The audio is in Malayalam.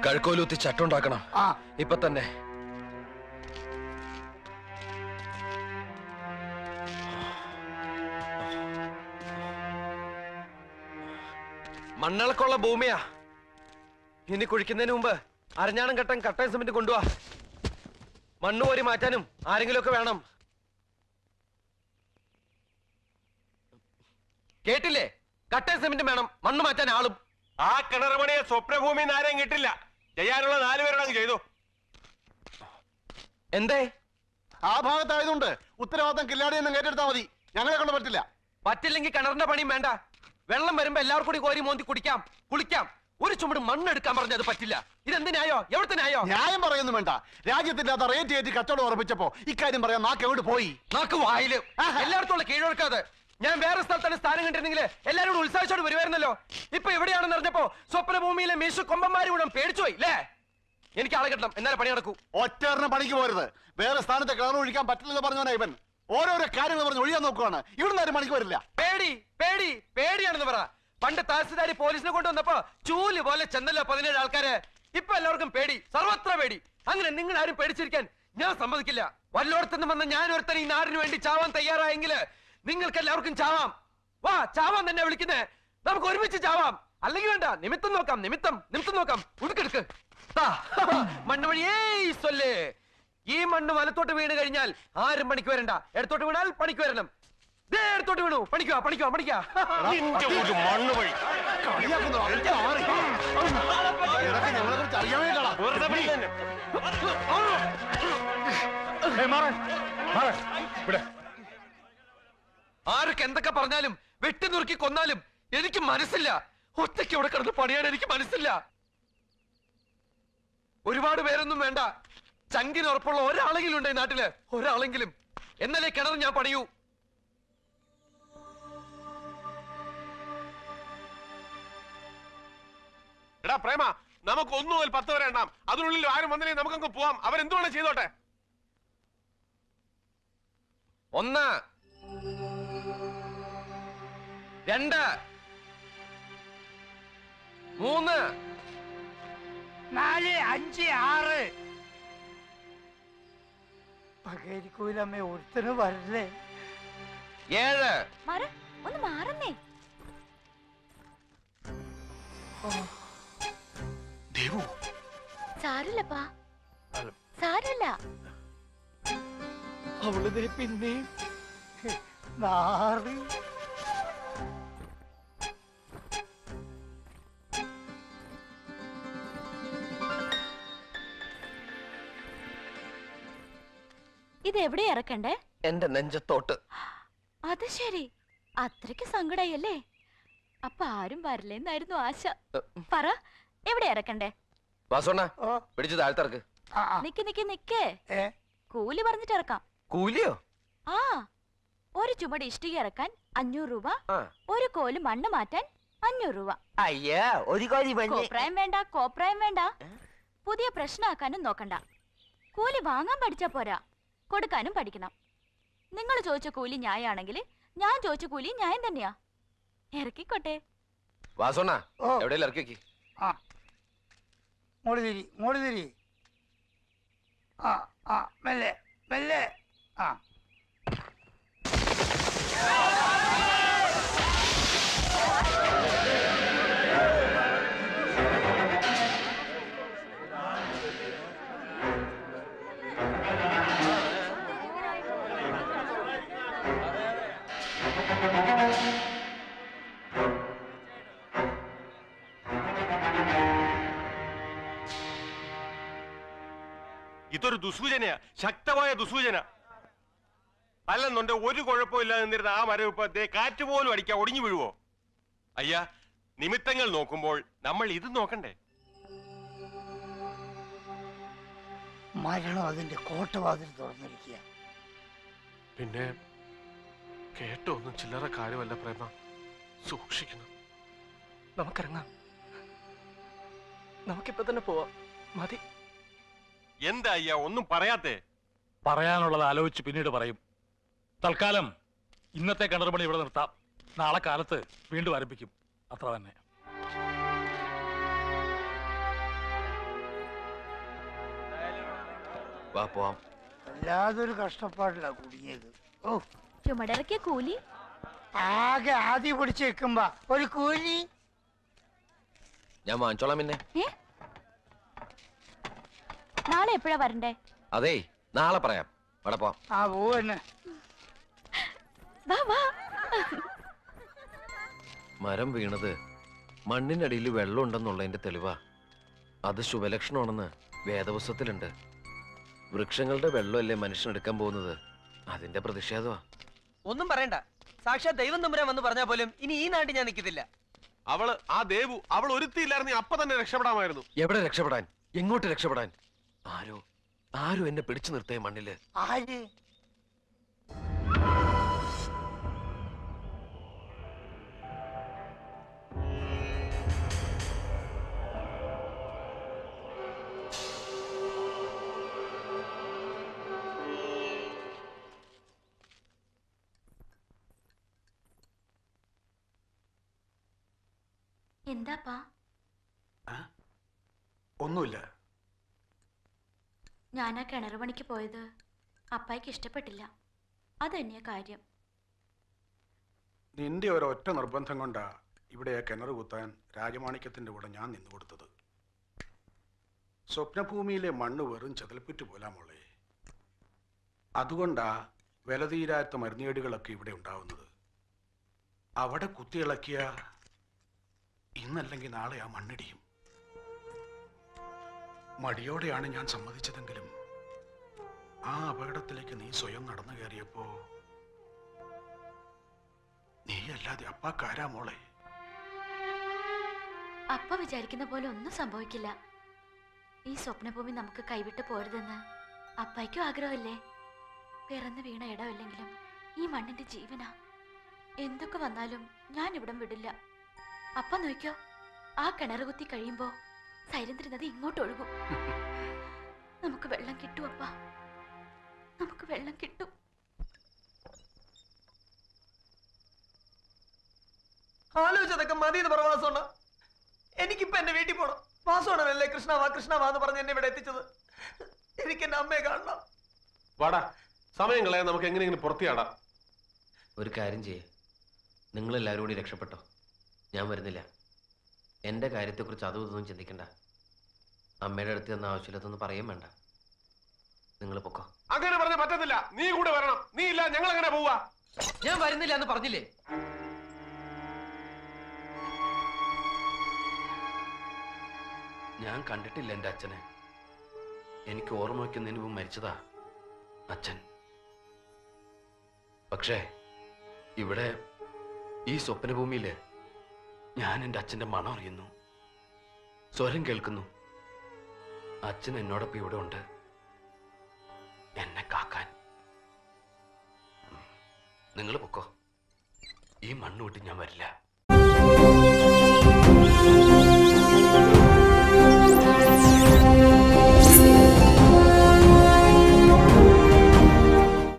കഴുക്കോലൂത്തി ചട്ടുണ്ടാക്കണം ഇപ്പൊ തന്നെ. മണ്ണിളക്കുള്ള ഭൂമിയാ. ഇനി കുഴിക്കുന്നതിന് മുമ്പ് അരഞ്ഞാണം കട്ടൻ കട്ടയും സിമെന്റ് കൊണ്ടുപോവാ. മണ്ണ് കോരി മാറ്റാനും ആരെങ്കിലും ഒക്കെ വേണം. കേട്ടില്ലേ? കട്ടയും സിമെന്റും വേണം, മണ്ണ് മാറ്റാൻ ആളും. ആ കിണറുപണിയെ സ്വപ്നഭൂമി ആരെയും കിട്ടില്ല. ചെയ്യാനുള്ള 4 പേരോടങ്ങ് ചെയ്തു. എന്തേ? ആ ഭാഗത്തായതുകൊണ്ട് ഉത്തരവാദിത്തം കില്ലാടിയൊന്നും ഏറ്റെടുത്താൽ മതി. ഞങ്ങളെ കൊണ്ട് പറ്റില്ല. പറ്റില്ലെങ്കിൽ കിണറിന്റെ പണിയും വേണ്ട. വെള്ളം വരുമ്പോ എല്ലാവർക്കും കൂടി കോരി മോന്തി കുടിക്കാം, കുളിക്കാം. ഒരു ചുമട് മണ്ണ് എടുക്കാൻ പറഞ്ഞത് പറ്റില്ല. ഇതെന്തിനായോ? എവിടത്തെ ന്യായോ? ന്യായം പറയുന്നു വേണ്ട. രാജ്യത്തില്ലാത്ത റേറ്റ് കയറ്റി കച്ചവടം ഉറപ്പിച്ചപ്പോ ഇക്കാര്യം പറയാൻ നാക്ക് എവിടെ പോയി? നാക്ക് വായില്. എല്ലായിടത്തുള്ള കീഴൊഴുക്കാതെ. ഞാൻ വേറെ സ്ഥലത്താണ് സ്ഥാനം കണ്ടിരുന്നെങ്കിൽ എല്ലാവരും കൂടി ഉത്സാഹിച്ചോട് വരുമായിരുന്നല്ലോ. ഇപ്പൊ എവിടെയാണെന്ന് അറിഞ്ഞപ്പോ സ്വപ്നഭൂമിയിലെ മീശു കൊമ്പന്മാരും കൂടെ പേടിച്ചുപോയി അല്ലേ? എനിക്ക് ആളെ കിട്ടണം, എന്നാലേ പണി നടക്കൂ. ഒറ്ററിന് പണിക്ക് പോരുത്. വേറെ സ്ഥാനത്ത് കിണർ ഒഴിക്കാൻ പറ്റില്ലെന്ന് പറഞ്ഞവനാ ഇവൻ. ഓരോരോ കാര്യങ്ങൾ പറഞ്ഞ് ഒഴിയാൻ നോക്കുവാണ്. ഇവിടുന്ന് ആരും പണിക്ക് വരില്ല. പേടി പേടി പേടിയാണെന്ന് പറ. പണ്ട് തഹസിൽദാരി പോലീസിനെ കൊണ്ടുവന്നപ്പോ ചൂല് പോലെ ചെന്നല്ലോ 17 ആൾക്കാര്. ഇപ്പൊ എല്ലാവർക്കും പേടി, സർവത്ര പേടി. അങ്ങനെ നിങ്ങൾ ആരും പേടിച്ചിരിക്കാൻ ഞാൻ സമ്മതിക്കില്ല. വല്ലോടത്തുനിന്ന് വന്ന ഞാൻ ഒരുത്തൻ ഈ നാടിന് വേണ്ടി ചാവാൻ തയ്യാറായെങ്കിൽ നിങ്ങൾക്ക് എല്ലാവർക്കും ചാവാം. വാ, ചാവാൻ തന്നെ വിളിക്കുന്നേ. നമുക്ക് ഒരുമിച്ച് ചാവാം. അല്ലെങ്കിൽ വേണ്ട, നിമിത്തം നോക്കാം. നിമിത്തം നോക്കാം. ഉടുക്കെടുക്ക്. മണ്ണ് വഴിയേ സൊല്ലേ. ഈ മണ്ണ് വലത്തോട്ട് വീണ് കഴിഞ്ഞാൽ ആരും പണിക്ക് വരണ്ട. ഇടത്തോട്ട് വീണാൽ പണിക്ക് വരണം. എടുത്തോട്ട് വീണു. പണിക്കുവാ. മണ്ണ് വഴി ആരൊക്കെ എന്തൊക്കെ പറഞ്ഞാലും വെട്ടി നുറുക്കി കൊന്നാലും എനിക്ക് മനസ്സില്ല. ഒറ്റയ്ക്ക് ഇവിടെ കിടന്ന് പണിയാൻ എനിക്ക് മനസ്സില്ല. ഒരുപാട് പേരൊന്നും വേണ്ട. ചങ്കിന് ഉറപ്പുള്ള ഒരാളെങ്കിലും ഉണ്ട് ഈ നാട്ടില്. ഒരാളെങ്കിലും. എന്നാലേ കിണർ ഞാൻ പണിയൂ. എടാ പ്രേമ, നമുക്ക് 1 മുതൽ 10 വരെ എണ്ണാം. അതിനുള്ളിൽ ആരും വന്നില്ലെങ്കിൽ നമുക്കങ്ങ് പോവാം. അവരെന്തുവേണം ചെയ്തോട്ടെ. 1 2 3 4 5 6 പകരിക്കൂലമ്മ ഒരുത്തന് വരല്ലേ. 7 ഒന്ന് മാറുന്നേ. സാരില്ലപ്പാ, സാരില്ല. അവള് പിന്നെ 4 ഇത് എവിടെ ഇറക്കണ്ടേ? എന്റെ നെഞ്ചത്തോട്ട്. അത് ശരി, അത്രയ്ക്ക് സങ്കടായല്ലേ? അപ്പൊ ആരും വരില്ലെന്നായിരുന്നു ആശ. പറ, എവിടെ ഇറക്കണ്ടേ? വാസോണ്ണ, പിടിച്ചു താഴ്ത്തിറക്ക്. നിക്ക്. കൂലി പറഞ്ഞിട്ട് ഇറക്കാം. കൂലിയോ? ആ, ഒരു ചുമട് ഇഷ്ടിക ഇറക്കാൻ 500 രൂപ, ഒരു കോല് മണ്ണ് മാറ്റാൻ 500 രൂപ. അയ്യാ, ഒരു കോപ്രായം വേണ്ട. പുതിയ പ്രശ്നമാക്കാനും നോക്കണ്ട. കൂലി വാങ്ങാൻ പഠിച്ചാ പോരാ, കൊടുക്കാനും പഠിക്കണം. നിങ്ങൾ ചോദിച്ച കൂലി ന്യായാണെങ്കിൽ ഞാൻ ചോദിച്ച കൂലി ന്യായം തന്നെയാ. ഇറക്കിക്കോട്ടെ. വാസോണ്ണ, എവിടെയെങ്കിലും ഇറക്കി. മോളി തിരി. മെല്ലെ. ഇതൊരു ദുസൂചനയാ, ശക്തമായ ദുസൂചന. അല്ലെന്നുണ്ട് ഒരു കുഴപ്പമില്ലാതെ നിന്നിരുന്ന ആ മരം ഇപ്പൊ കാറ്റ് പോലും അടിക്കാൻ ഒടിഞ്ഞു വീഴുവോ? അയ്യാ, നിമിത്തങ്ങൾ നോക്കുമ്പോൾ നമ്മൾ ഇത് നോക്കണ്ടേ? മരണം അതിന്റെ കോട്ടവാതിൽ തുറന്നിരിക്കുക. പിന്നെ കേട്ടോ, ഒന്നും ചില്ലറ കാര്യമല്ല പ്രേമ. സൂക്ഷിക്കണം. നമുക്കിറങ്ങാം. നമുക്കിപ്പോ തന്നെ പോവാം. മതി. എന്താ അയ്യാ ഒന്നും പറയാത്തേ? പറയാനുള്ളത് ആലോചിച്ച് പിന്നീട് പറയും. തൽക്കാലം ഇന്നത്തെ കിണറുപണി ഇവിടെ നിർത്താം. നാളെ കാലത്ത് വീണ്ടും ആരംഭിക്കും, അത്ര തന്നെ. വാ പോവാം. വല്ലാതൊരു കഷ്ടപ്പാടില്ല കുടുങ്ങിയത്. ഓ, ചുമടിറക്കിയ കൂലി ആകെ ആദ്യം പിടിച്ച് വെക്കുമ്പോ ഒരു കൂലി. ഞാൻ വാങ്ങിച്ചോളാം. പിന്നെ ഏ നാളെ എപ്പോഴാ വരണ്ടേ? അതേ നാളെ പറയാം. അവിടെ പോവാം. ആ പോവന്നെ. വാ വാ. മരം വീണത് മണ്ണിനടിയിൽ വെള്ളം ഉണ്ടെന്നുള്ളതിന്റെ തെളിവാ. അത് ശുഭലക്ഷണമാണെന്ന് വേദപുസ്തകത്തിലുണ്ട്. വൃക്ഷങ്ങളുടെ വെള്ളമല്ലേ മനുഷ്യനെടുക്കാൻ പോകുന്നത്, അതിന്റെ പ്രതിഷേധമാ. ഒന്നും പറയണ്ട, സാക്ഷാത് ദൈവം തമ്പുരാൻ വന്ന് പറഞ്ഞാൽ പോലും ഇനി ഈ നാട്ടിൽ ഞാൻ നിൽക്കത്തില്ല. അവള് ആ ദേവു അവൾ ഒരുത്തിയില്ലായിരുന്നു, അപ്പൊ തന്നെ രക്ഷപ്പെടാമായിരുന്നു. എവിടെ രക്ഷപ്പെടാൻ? എങ്ങോട്ട് രക്ഷപ്പെടാൻ? ആരോ എന്നെ പിടിച്ചു നിർത്തേ മണ്ണില്. ആര്? എന്താപ്പാ? ഒന്നുമില്ല. ഞാൻ ആ കിണർ പണിക്ക് പോയത് അപ്പായിക്ക് ഇഷ്ടപ്പെട്ടില്ല, അതന്നെയാ കാര്യം. നിന്റെ ഒരൊറ്റ നിർബന്ധം കൊണ്ടാ ഇവിടെ കിണർ കുത്താൻ രാജമാണിക്യത്തിന്റെ കൂടെ ഞാൻ നിന്നു കൊടുത്തത്. സ്വപ്നഭൂമിയിലെ മണ്ണ് വെറും ചതൽപ്പുറ്റ് പോലാ മോളെ. അതുകൊണ്ടാ വിലതീരാത്ത മരുന്നേടുകളൊക്കെ ഇവിടെ ഉണ്ടാവുന്നത്. അവിടെ കുത്തിയിളക്കിയ ഇന്നല്ലെങ്കിൽ നാളെ ആ മണ്ണിടിയും. മടിയോടെയാണ് ഞാൻ സമ്മതിച്ചതെങ്കിലും ആ അപകടത്തിലേക്ക് നീ സ്വയം നടന്നു കയറിയപ്പോ നീ അല്ലാതെ അപ്പാക്കാരാ മോളെ. അപ്പ വിചാരിക്കുന്ന പോലെ ഒന്നും സംഭവിക്കില്ല. ഈ സ്വപ്നഭൂമി നമുക്ക് കൈവിട്ട് പോരുതെന്ന് അപ്പായ്ക്കും ആഗ്രഹമല്ലേ? പിറന്നു വീണ ഇടമില്ലെങ്കിലും ഈ മണ്ണിന്റെ ജീവനാ. എന്തൊക്കെ വന്നാലും ഞാൻ ഇവിടം വിടില്ല. അപ്പ നോക്കിയോ, ആ കിണറ് കുത്തി കഴിയുമ്പോ സൈലന്ത്രി നദി ഇങ്ങോട്ട് ഒഴുകും. നമുക്ക് വെള്ളം കിട്ടും അപ്പ, നമുക്ക് വെള്ളം കിട്ടും. ആലോചിച്ചതൊക്കെ മതി എന്ന് പറ വാസോണ്ണ. എനിക്കിപ്പോ എന്റെ വീട്ടിൽ പോണം. വാസോണ്ണനല്ലേ കൃഷ്ണ വാ എന്ന് പറഞ്ഞ് എന്നെ ഇവിടെ എത്തിച്ചത്. എനിക്ക് എന്റെ അമ്മയെ കാണണം. വാടാ, സമയം കളയാൻ നമുക്ക് എങ്ങനെയെങ്കിലും പുറത്തിയാടാം. ഒരു കാര്യം ചെയ്യേ, നിങ്ങളെല്ലാവരും കൂടി രക്ഷപ്പെട്ടോ. ഞാൻ വരുന്നില്ല. എന്റെ കാര്യത്തെക്കുറിച്ച് അതും ഇതൊന്നും ചിന്തിക്കണ്ട. അമ്മയുടെ അടുത്ത് തന്ന ആവശ്യമില്ലാത്തൊന്നും പറയും വേണ്ട. നിങ്ങൾ പൊക്കോ. അങ്ങനെ പറഞ്ഞ പറ്റത്തില്ല, നീ കൂടെ വരണം. നീ ഇല്ല ഞങ്ങൾ എങ്ങനെ പോവാ? ഞാൻ വരുന്നില്ല എന്ന് പറഞ്ഞില്ലേ? ഞാൻ കണ്ടിട്ടില്ല എൻ്റെ അച്ഛനെ. എനിക്ക് ഓർമ്മ വയ്ക്കുന്നതിന് മുമ്പ് മരിച്ചതാ അച്ഛൻ. പക്ഷേ ഇവിടെ ഈ സ്വപ്നഭൂമിയില് ഞാൻ എൻ്റെ അച്ഛൻ്റെ മണം അറിയുന്നു, സ്വരം കേൾക്കുന്നു. അച്ഛൻ എന്നോടൊപ്പം ഇവിടെ ഉണ്ട്, എന്നെ കാക്കാൻ. നിങ്ങൾ പൊക്കോ. ഈ മണ്ണ് വിട്ട് ഞാൻ വരില്ല.